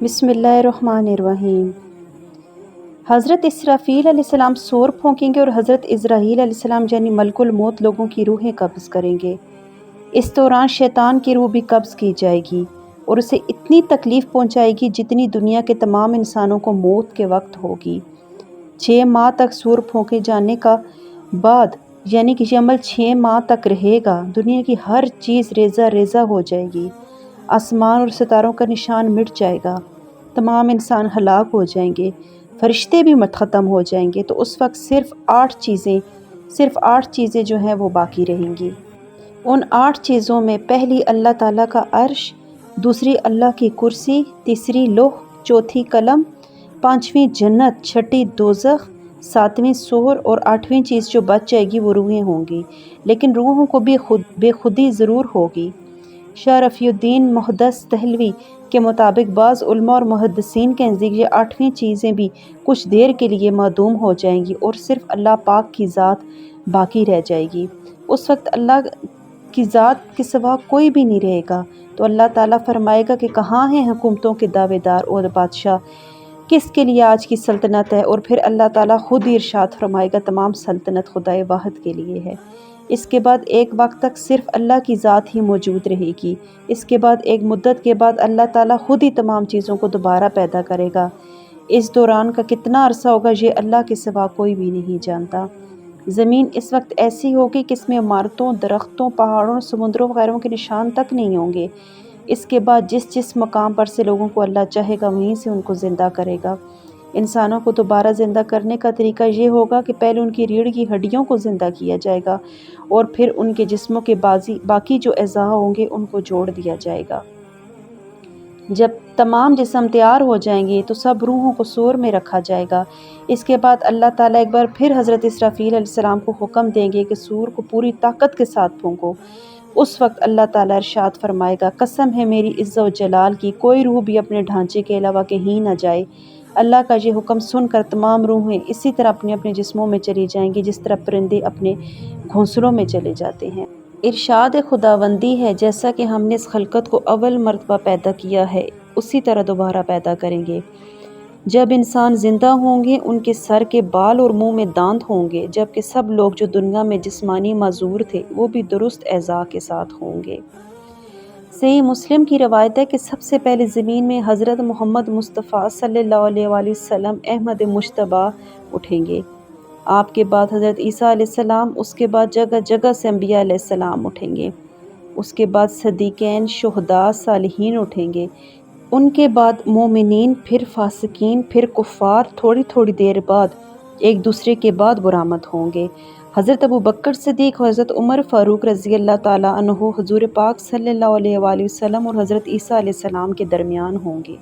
بسم اللہ الرحمن الرحیم۔ حضرت اسرافیل علیہ السلام سور پھونکیں گے اور حضرت اسرائیل علیہ السلام یعنی ملک الموت لوگوں کی روحیں قبض کریں گے۔ اس دوران شیطان کی روح بھی قبض کی جائے گی اور اسے اتنی تکلیف پہنچائے گی جتنی دنیا کے تمام انسانوں کو موت کے وقت ہوگی۔ 6 ماہ تک سور پھونکے جانے کا بعد یعنی کہ یہ عمل 6 ماہ تک رہے گا، دنیا کی ہر چیز ریزہ ریزہ ہو جائے گی، آسمان اور ستاروں کا نشان مٹ جائے گا، تمام انسان ہلاک ہو جائیں گے، فرشتے بھی ختم ہو جائیں گے، تو اس وقت صرف 8 چیزیں جو ہیں وہ باقی رہیں گی۔ ان 8 چیزوں میں پہلی اللہ تعالیٰ کا عرش، دوسری اللہ کی کرسی، تیسری لوح، چوتھی قلم، 5ویں جنت، چھٹی دوزخ، 7ویں سور اور 8ویں چیز جو بچ جائے گی وہ روحیں ہوں گی، لیکن روحوں کو بھی بے خودی ضرور ہوگی۔ شاہ رفیع الدین محدث دہلوی کے مطابق بعض علماء اور محدثین کے نزدیک یہ 8ویں چیزیں بھی کچھ دیر کے لیے معدوم ہو جائیں گی اور صرف اللہ پاک کی ذات باقی رہ جائے گی۔ اس وقت اللہ کی ذات کے سوا کوئی بھی نہیں رہے گا، تو اللہ تعالیٰ فرمائے گا کہ کہاں ہیں حکومتوں کے دعوے دار اور بادشاہ، کس کے لیے آج کی سلطنت ہے؟ اور پھر اللہ تعالیٰ خود ہی ارشاد فرمائے گا تمام سلطنت خدائے واحد کے لیے ہے۔ اس کے بعد ایک وقت تک صرف اللہ کی ذات ہی موجود رہے گی۔ اس کے بعد ایک مدت کے بعد اللہ تعالیٰ خود ہی تمام چیزوں کو دوبارہ پیدا کرے گا۔ اس دوران کا کتنا عرصہ ہوگا یہ اللہ کے سوا کوئی بھی نہیں جانتا۔ زمین اس وقت ایسی ہوگی کہ اس میں عمارتوں، درختوں، پہاڑوں، سمندروں وغیرہ کے نشان تک نہیں ہوں گے۔ اس کے بعد جس مقام پر سے لوگوں کو اللہ چاہے گا وہیں سے ان کو زندہ کرے گا۔ انسانوں کو دوبارہ زندہ کرنے کا طریقہ یہ ہوگا کہ پہلے ان کی ریڑھ کی ہڈیوں کو زندہ کیا جائے گا اور پھر ان کے جسموں کے باقی جو اعضاء ہوں گے ان کو جوڑ دیا جائے گا۔ جب تمام جسم تیار ہو جائیں گے تو سب روحوں کو صور میں رکھا جائے گا۔ اس کے بعد اللہ تعالیٰ ایک بار پھر حضرت اسرافیل علیہ السلام کو حکم دیں گے کہ صور کو پوری طاقت کے ساتھ پھونکو۔ اس وقت اللہ تعالیٰ ارشاد فرمائے گا، قسم ہے میری عزت و جلال کی، کوئی روح بھی اپنے ڈھانچے کے علاوہ کہیں نہ جائے۔ اللہ کا یہ حکم سن کر تمام روحیں اسی طرح اپنے اپنے جسموں میں چلی جائیں گی جس طرح پرندے اپنے گھونسلوں میں چلے جاتے ہیں۔ ارشاد خداوندی ہے، جیسا کہ ہم نے اس خلقت کو اول مرتبہ پیدا کیا ہے اسی طرح دوبارہ پیدا کریں گے۔ جب انسان زندہ ہوں گے ان کے سر کے بال اور منہ میں دانت ہوں گے، جبکہ سب لوگ جو دنیا میں جسمانی معذور تھے وہ بھی درست اعضاء کے ساتھ ہوں گے۔ صحیح مسلم کی روایت ہے کہ سب سے پہلے زمین میں حضرت محمد مصطفیٰ صلی اللہ علیہ وآلہ وسلم احمد مجتبیٰ اٹھیں گے، آپ کے بعد حضرت عیسیٰ علیہ السلام، اس کے بعد جگہ جگہ سے انبیاء علیہ السلام اٹھیں گے، اس کے بعد صدیقین، شہداء، صالحین اٹھیں گے، ان کے بعد مومنین، پھر فاسقین، پھر کفار، تھوڑی تھوڑی دیر بعد ایک دوسرے کے بعد برآمد ہوں گے۔ حضرت ابوبکر صدیق اور حضرت عمر فاروق رضی اللہ تعالیٰ عنہ حضور پاک صلی اللہ علیہ وآلہ وسلم اور حضرت عیسیٰ علیہ السلام کے درمیان ہوں گے۔